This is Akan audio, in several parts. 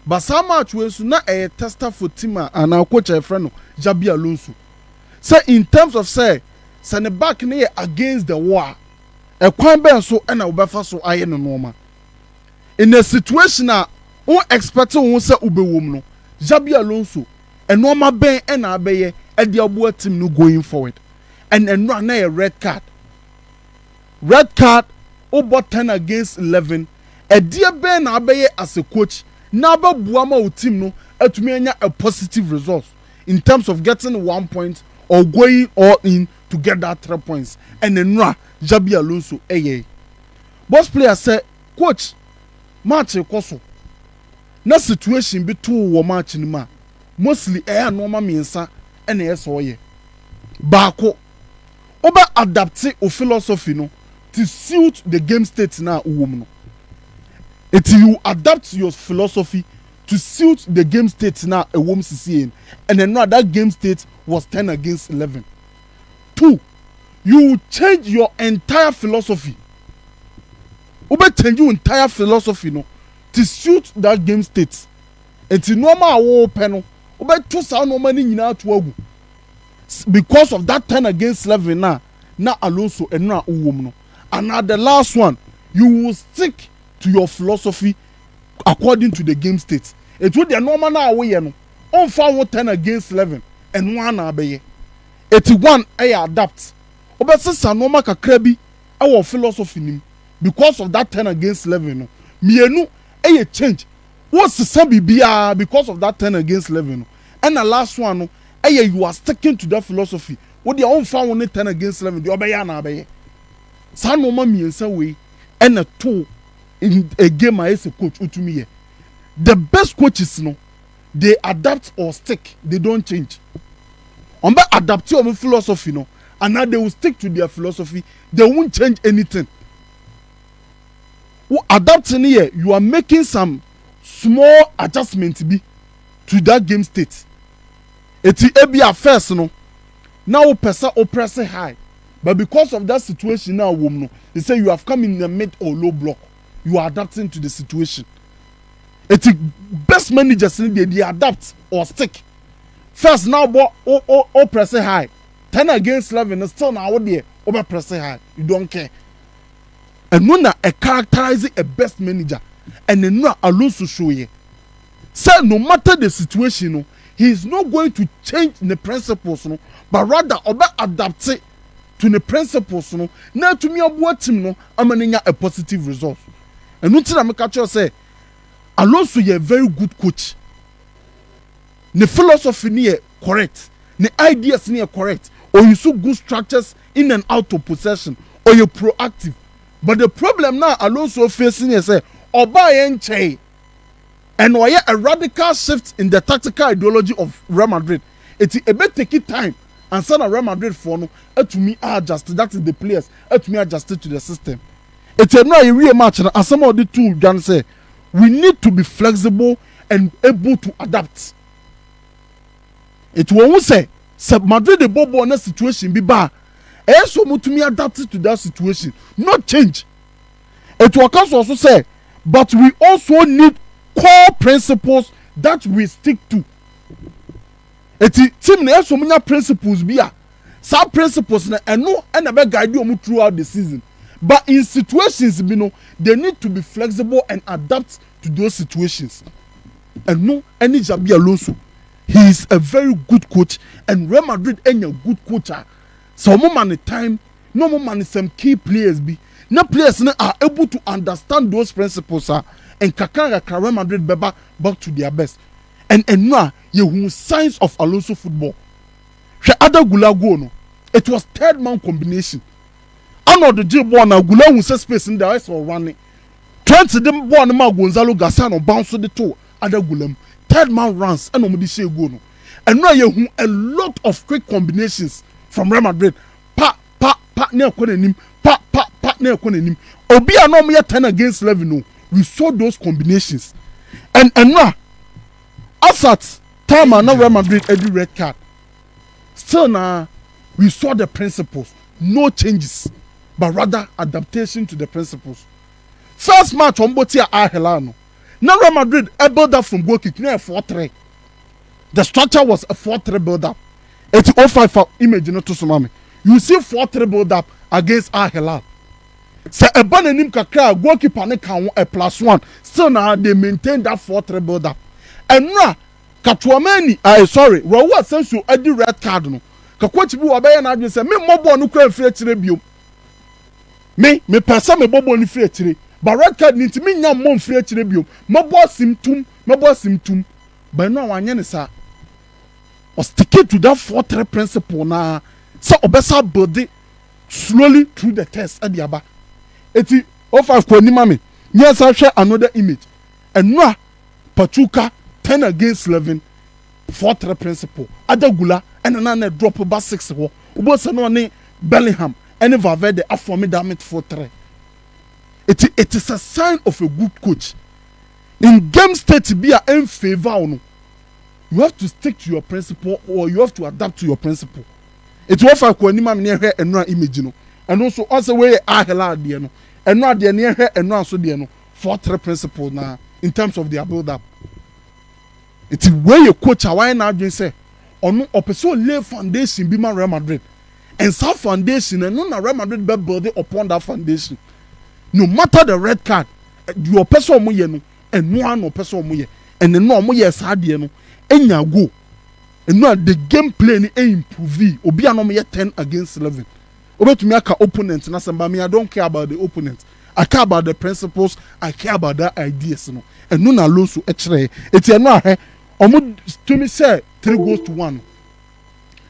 but some match we so na a tester for team and our coach a friend Xabi Alonso say in terms of say the back near against the wall a kwan ben so and obefa so aye no normal in a situation who expect who say ubewom no Xabi Alonso and normal ben and abeye e de abo team no going forward and no na a red card over 10 against 11 e de ben na abeye as a coach na ba buama o team no atumi anya a positive result in terms of getting 1 point or going all in to get that 3 points and then Xabi Alonso boss player say coach match ekoso na situation be too wo match ni ma mostly normal miensa and so ye baako oba adapt o philosophy no to suit the game state na uwom no it you adapt your philosophy to suit the game state na a wom CCN and then that game state was 10 against 11. 2, you change your entire philosophy. Ube change your entire philosophy no to suit that game state. Enti normal awo peno ube to sa no mani nyina to agu. Because of that 10 against 11 na Alonso and na uwom no. And at the last one, you will stick to your philosophy according to the game state. It would be normal na awo no. On found 10 against 11 and one abeye. 81 adapt. Obesa normal kakra bi our philosophy nim because of that 10 against 11 no. Mienu change. What's the same bia because of that 10 against 11 no. And the last one no you are sticking to that philosophy. What the own found 10 against 11 the obeye na abeye. Sa normal miensa we and a 2 in a game as a coach utumi. The best coaches no they adapt or stick, they don't change. On that adapt your philosophy no and now they will stick to their philosophy, they won't change anything. Adapting here, you are making some small adjustments be to that game state. It's a first no now person oppress high, but because of that situation now no, they say you have come in the mid or low block, you are adapting to the situation. It's best managers they adapt or stick. First now press high. 10 against 11 is still now there over press high. You don't care. And when a characterize a best manager and then no Alonso show you. Say no matter the situation, no, he is not going to change the principles, no, but rather adapt it to the principles, no. Now to me about team no, I'm a positive result. And nothing I make you say Alonso is a very good coach. The philosophy near correct. The ideas near correct. Or you so good structures in and out of possession. Or you're proactive. But the problem now Alonso facing is Oba Enche. And why a radical shift in the tactical ideology of Real Madrid. It's a bit taking time. And send a Real Madrid for no to me adjusted. That is the players. To me adjusted to the system. It's a real match. And some of the two can say we need to be flexible and able to adapt. It won't say Madrid the bobo on a situation be bad. So much to me adapted to that situation, not change. It will also say, but we also need core principles that we stick to. It team na so many principles be some principles na no and a guide you throughout the season. But in situations, they need to be flexible and adapt to those situations. And no, any Xabi Alonso, he is a very good coach, and Real Madrid any a good coacher. So more money time, no more money some key players be. No players are able to understand those principles and Kakara Real Madrid back to their best. And now you signs of Alonso football. The other Gulago no, it was third man combination. I know the J ball now Gula will say space in the ice for running. 20 them born ma Gonzalo Gassano bounce to the toe other Gulam. Third man runs and nobody say go no. And now you a lot of quick combinations from Real Madrid. Pa near Konenim, pa near Konenim. Obi no me 10 against 11 no. We saw those combinations. And now Assat time now Real Madrid every red card. Still now we saw the principles, no changes, but rather adaptation to the principles. First match on Botia Ahelano. Now Real Madrid a build up from goal kick near 4-3. The structure was a 4-3 build up. It's 05 for image no to sumami. You see 4-3 build up against Al Hilal. Say a banenim kakra goalkeeper ne kan a +1. Still now they maintain that 4-3 build up. And now Katuameni, Rawa Sensu Eddie red card no. Kakwachi bi wabe na adwen say me mobo no kwa free tire biom. Me pesa me bobo ni free tire. But red card ni ntimi nya mom free tire biom. Mobo simtum. But no wanye ne sa. O stick to that 4-3 principle na. So obesa build it slowly through the test adiaba. Eti 05 ko ni mame. Yes, I share another image. And no Pachuca 10 against 11. 4-3 principle. Adagula and another drop about 6 wo. Ubo no ne Bellingham and Valverde aformi damage 4-3. It is a sign of a good coach. In game state to be in favor or no. You have to stick to your principle or you have to adapt to your principle. It was for Kwanima near her and no image no. And also way Ahela dear no. And not the near her and not so dear no. 4-3 principle now in terms of their build up. It's where your coach Hawaii now just say on person lay foundation be my Real Madrid. And some foundation and no Real Madrid be build upon that foundation. No matter the red card, your person moye no and no person moye and no moye sadie no enya go. And no the gameplay ni improve. Obi anom ye 10 against 11. Obi to me aka opponent na samba me I don't care about the opponent. I care about the principles, I care about the ideas no. And no na Alonso ekere. Eti eno ahe omo to me say 3-1.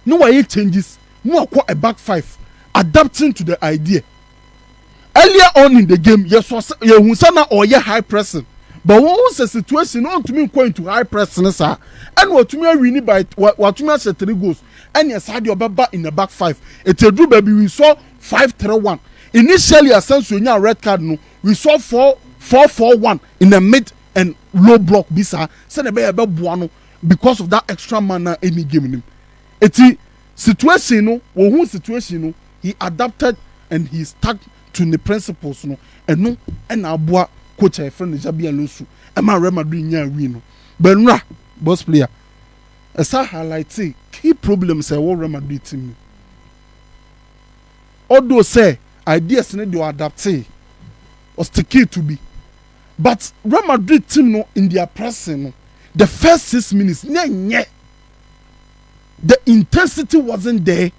No way changes. No akwa a back 5 adapting to the idea. Earlier on in the game, yes, was na or high pressing. But what was the situation? Not to me going to high pressing, sir. And what to me winning by what to me say 3 goals. And yes, had your baba in the back 5. It's a drew baby. We saw 5-3-1. Initially, as sense when you red card no, we saw 4-4-1 in the mid and low block. Bisa send a baby buano because of that extra man any game in him. It's situation no, or situation no, he adapted and he stuck to the principles no and no and abua coach a friend Xabi Alonso and my Real Madrid nya win no but no boss player as I highlight say key problems I Real Madrid team although say ideas need to adapt or sticky to be but Real Madrid team no in their pressing no the first 6 minutes the intensity wasn't there,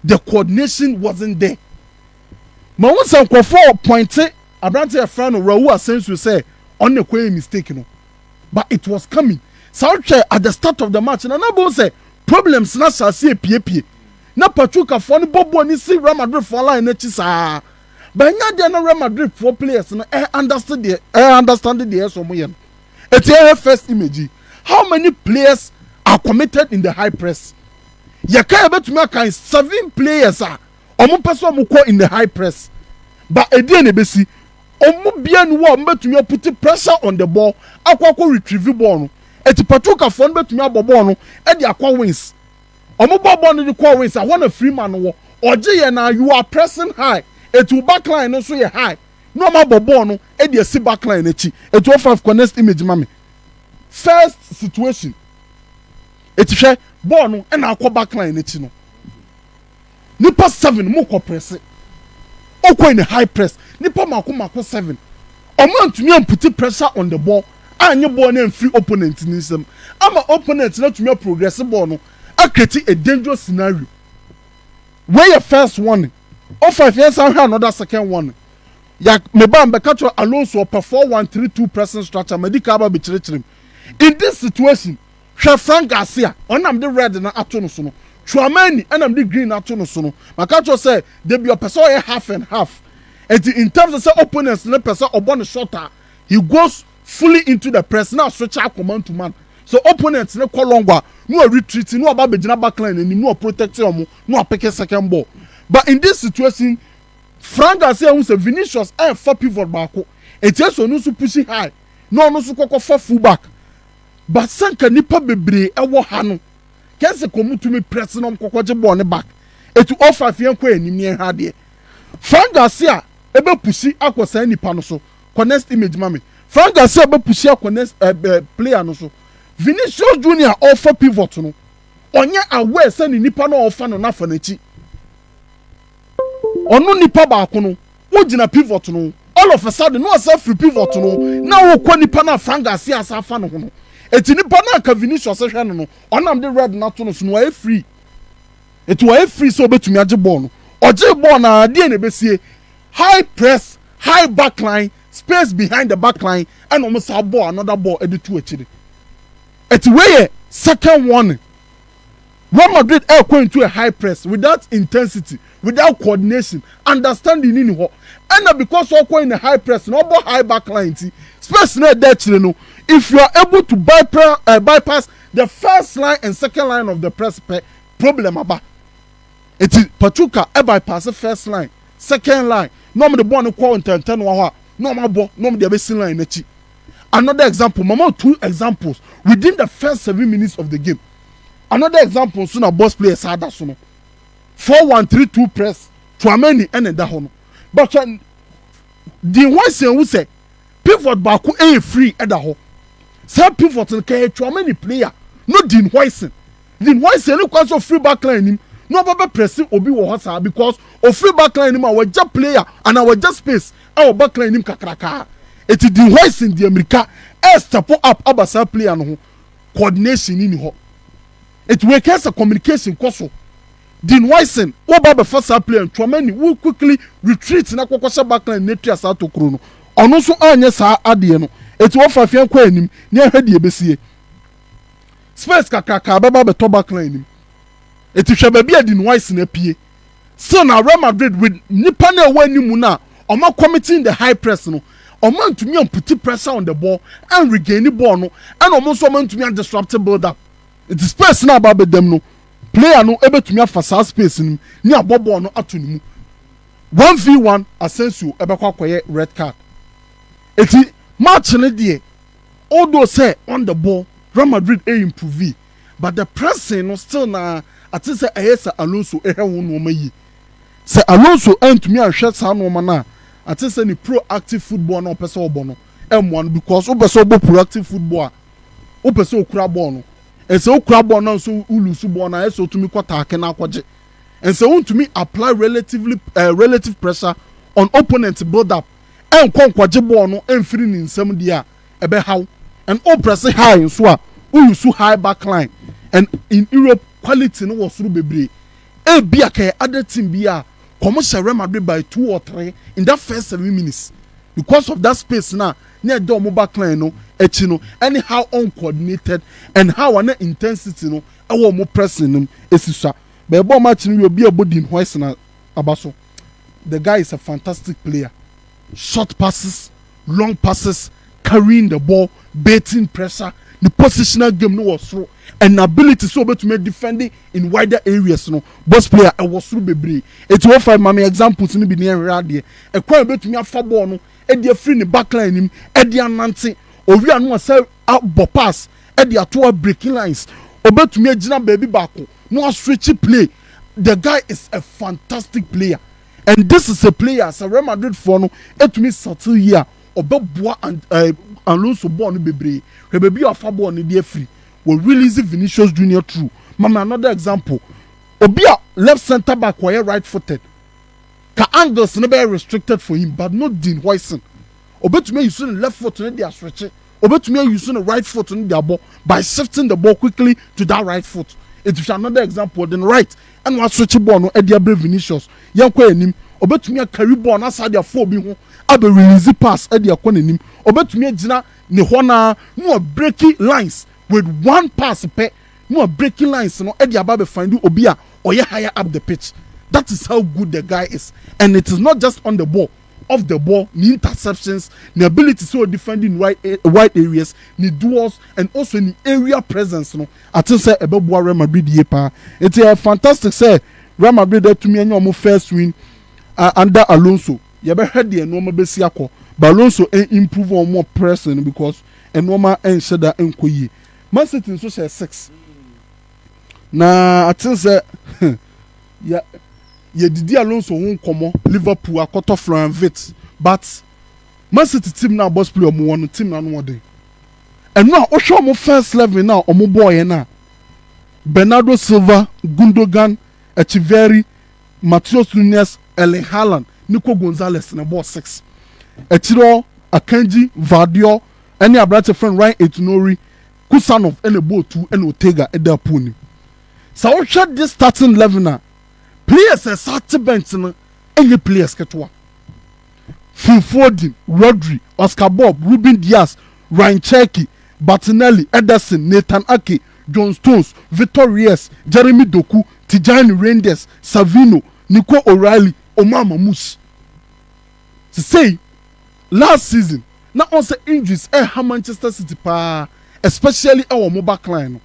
the coordination wasn't there. Ma won san ko 4 point Abrante friend Raul Asensio say on the quay mistake no. But it was coming. So at the start of the match and na say problems na shall see pie. Na Pachuca for ni bobo ni see Real Madrid for line na chi sa. But nya dey na Real Madrid for players no understand the so mo yen. It's first image. How many players are committed in the high press? Yaka betumi aka 7 players are omo person omo ko in the high press but edie na besi omo bia no wo betumi put pressure on the ball akwa retrieve ball no eti Pachuca fon betumi abo ball no e de akwa wins omo ball no de kwa wins I want a free man wo oje ye na you are pressing high eti back line no so ye high no ma ball no e de si back line echi eti 05 connect image mame first situation eti hwe ball no and akwa back line echi no nipa 7 mo ko press okwa in the high press nipa mako 7 omo ntumi put pressure on the ball anye ball na free opponent ni sem ama opponent na tumi progress ball no create a dangerous scenario where your first one 05 years another second one ya me ba mbeka Alonso perform 1-3-2 pressing structure medical ba be chire in this situation Frank Garcia onam the red na ato no so no Chouameni enam the green ato no so no maka say they be a person half and half and in terms of say opponents na person obon shorter he goes fully into the press now switch out command to man so opponents na call longer no retreat no aba begina back line ni no protect them no pick a second ball but in this situation Frank Garcia who say Vinicius for pivot back it just no so pushing high no so for full back. But sanka nipa bebre ewo ha no kense komutumi press no mkokoje ball ne back etu offer fie kwa enim ye ha de Frank Garcia ebe pushi akosa nipa no so connect image mame Frank Garcia be push connect player no so Vinicius Junior offer pivot no onye aware say ni nipa no offer no na fa na chi onu nipa ba ko no wo gina pivot no all of a sudden no say free pivot no na wo kwa nipa na Frank Garcia asa fa no ho no eti nipa na ka Vinicius hwe no no onam de red na to no so no e free eti wa e free so betumi age ball no oje ball na de na besie high press high back line space behind the back line and almost a ball another ball at the two actually. It's way second warning. Real Madrid are going to a high press without intensity, without coordination, understanding in what. And because we're going in a high press, no more high back line, space not there, you know. If you are able to bypass the first line and second line of the press, problem about it is Pachuca bypass the first line, second line. No the ball no call in 10 no more ball, no the best line in the Another example, mama, 2 examples within the first 7 minutes of the game. Another example, soon a boss player sad as soon 4-1-3-2 press to a many and that one. But the one say who say pivot back a free at the hole. Some pivot and carry to a many player, no Dean Weisen. Dean Weisen look also free back line him. No baba pressing obi wo hosa because of free back line him our just player and our just space our back line him kakraka. It is the voice in the America step up abasa player no coordination in ho. It works a communication koso. Dean Weisen o baba first player to many will quickly retreat na kwakosha back line netri asa to kro no. Ono so anye sa ade no. It wo fa fian kwa anim na hwede ebesie. Space kakraka baba be to back line nim. It is baby Dean Weisen apie. So now Real Madrid with nipa na wa nimu na omo committing the high press no. Oman to me on put pressure on the ball and regain the ball no and almost oman to me on disruptive build up. It is space now about them no player no able to me for space in near ball no at mu 1v1 Asensio ebe kwakoye red card. Eti match ne die although say on the ball Real Madrid improve but the pressing no still na ati say ayesa Alonso ehwe no mayi say Alonso ant me ahwe sa no na ati say ni proactive football na opese obo no M1 because opese obo proactive football opese okura ball no ese okura ball na so ulusu ball na eso tumi kwata ake na akwaje and so want to me apply relative pressure on opponent build up and kwaje ball no emfiri ni nsam dia ebe how and all press high so a ulusu high back line and in Europe quality no was through bebre e bia ka other team bia commercial Real Madrid by 2 or 3 in that first 7 minutes because of that space now near the mobile line no echino anyhow uncoordinated and how an intensity no e mo pressing them esisa but ball match no will be a body in Weisen abaso. The guy is a fantastic player, short passes, long passes, carrying the ball, baiting pressure, the positional game no was through and ability so to make defending in wider areas no boss player I was through bebre it will find many examples in be near radio e kwa be to me afa ball no e dey free ni back line nim e dey anante owi anu say out pass e dey ato breaking lines obetu me agina baby bako no switch play. The guy is a fantastic player and this is a player as a Real Madrid for no et me settle here obeboa and Alonso ball no bebre we baby afa ball no dey free will release Vinicius Junior through. Mama, another example. Obia left center back were right footed. Ka angles never restricted for him, but not Dean Weisen. Obetume using the left foot in their stretching. Obetume using the right foot in their ball by shifting the ball quickly to that right foot. It is another example. Then right and one switch ball no Edia Vinicius. Yankwe nim. Obetume carry ball na side their 4 bi ho. Abe release pass Edia kone nim. Obetume jina ne hona no breaking lines. With one pass per no breaking lines no Eddie Ababe find you obia or you higher up the pitch. That is how good the guy is. And it is not just on the ball, off the ball, the interceptions, the ability to defending wide areas, the duels, and also the area presence. No, I think say about Real Madrid yepa. It's a fantastic say Real Madrid to me and your first win under Alonso. You ever heard the normal besiako, but Alonso improve on more pressing because a normal and shada and koye. Man City so say 6. Na I think say ya didi Alonso won komo Liverpool akoto from Vit but Man City team now boss play omo one team na no dey. And now ohwe omo first 11 now omo boy na. Bernardo Silva, Gundogan, Echeverri, Matheus Nunes, Erling Haaland, Nico Gonzalez na ball 6. Echiro, Akanji, Vardio, any abrate friend Ryan Etunori, Kusanov, and ball 2 and Ortega at their pony. So I shot this starting 11 na. Players are starting bench na any players ketwa. Phil Foden, Rodri, Oscar Bob, Ruben Diaz, Ryan Cherky, Martinelli, Ederson, Nathan Ake, John Stones, Victor Reyes, Jeremy Doku, Tijani Reinders, Savino, Nico O'Reilly, Omar Mamouche. To say, last season, not only injuries, Manchester City pa, especially our mobile client.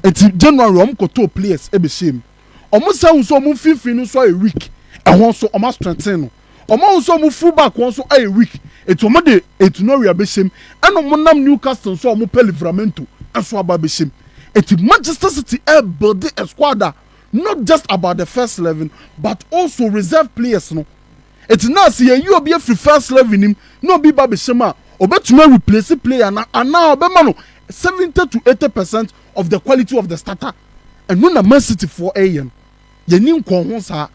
Until January, to players, shame. Almost sounds so move 15 so a week, and also almost strengthen. Almost so move fullback once a week. It's already it's no real shame, and on Newcastle so mo Livramento and so about shame. It's Manchester City build a squad not just about the first 11 but also reserve players no. It's not see you be free first 11 him no be baby shema or bet to replace player and now be man 70 to 80% of the quality of the starter and no na Man City for AM ye ni nko ho sa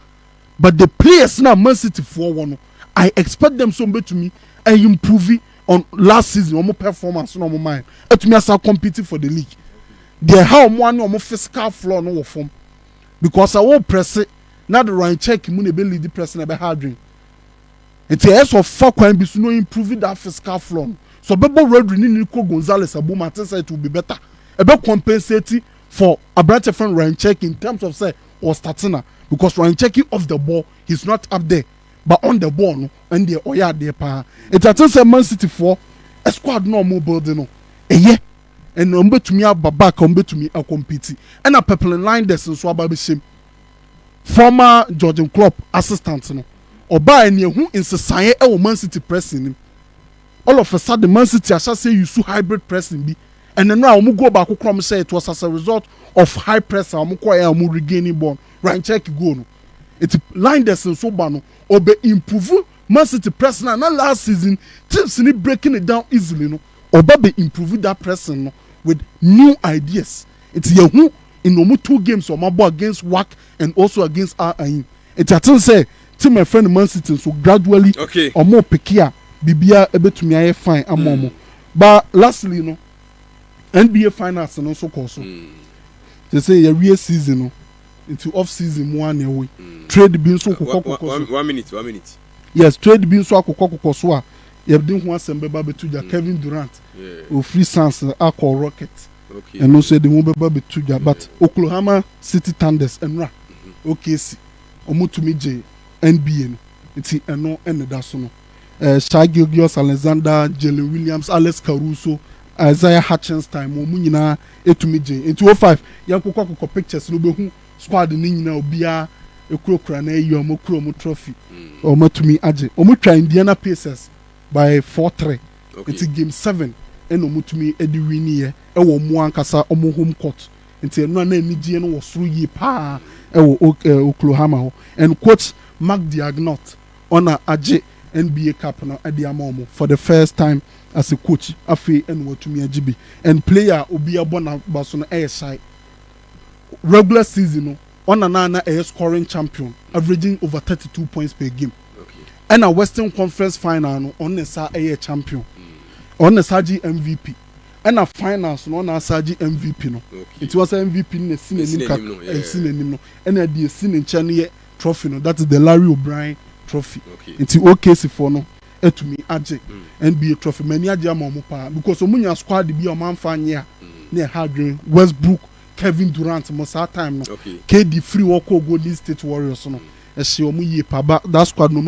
but the players na Man City for one I expect them so to me and improve on last season omo performance no omo mind etumi asa competing for the league. They how one or more physical floor no form because I won't press it. Now the Ryan check money be lead the person be hard drink. It's a of fuck when be no improving that physical floor. So Bebo Rodri ni Nico Gonzalez Abu Martin said it will be better. A bit compensating for a brighter friend Ryan check in terms of say or starting because Ryan checking off the ball he's not up there but on the ball no and the oya there pa. It's a thing say Man City for a squad no more building no. Yeah. And umbe to me back umbe to me a compete and a people line this and so about shame former Georgian Klopp assistant no or by any who in society or Man City pressing him all of a sudden Man City I shall say you so hybrid pressing be and then now we go back who say it was as a result of high press and we regaining ball right check go no it line this and so bano or be improve Man City pressing and last season teams need breaking it down easily no or be improve that pressing no with new ideas. It's your who in almost 2 games or more against WAC and also against RIN. It's a thing say, to my friend Man City, so gradually or more pekia, Bibia able to me fine and more. But lastly, no NBA finals and also also. They say a real season no, into off season 1 year way. Trade being so 1 minute. Yes, trade being so so. You didn't want some baby to Kevin Durant or Free Sans Aqua Rocket. And also the mobile baby to but Oklahoma City Thunders and Ra. OKC. Omutumije NBA. It's a no and that's no. Shai Gilgeous Alexander, Jalen Williams, Alex Caruso, Isaiah Hatchenstein, Munina, Etumije. In 205, Yanko pictures, no be squad in Nina Obia, a crow crane, your Mokromo trophy. Or Matumi Aje. Omutra Indiana Pacers. By 4-3. It's game 7. And Omutumi Eddie Winnie, Ewo Muankasa, Omo home court. Until no any GN was through ye pa, Oklahoma. And coach Mark Diagnot on a AJ NBA Cup at the Amomo for the first time as a coach, Afi and Watumi Ajibi. And player Obia Bona Basona ASI. Regular season on a air scoring champion, averaging over 32 points per game. And a Western Conference final on the Sa champion, on the Saji MVP, and a finals on a Saji MVP. No, it was MVP in the scene and the scene in Chania trophy. No, that is the Larry O'Brien trophy. It's OKC for no, to me, AJ NBA trophy. Many Ajamopa because Omunya squad be a man fan near Hadrian, Westbrook, Kevin Durant, most of time. No, KD free walk Golden State Warriors. No, as she omu ye pa that squad no.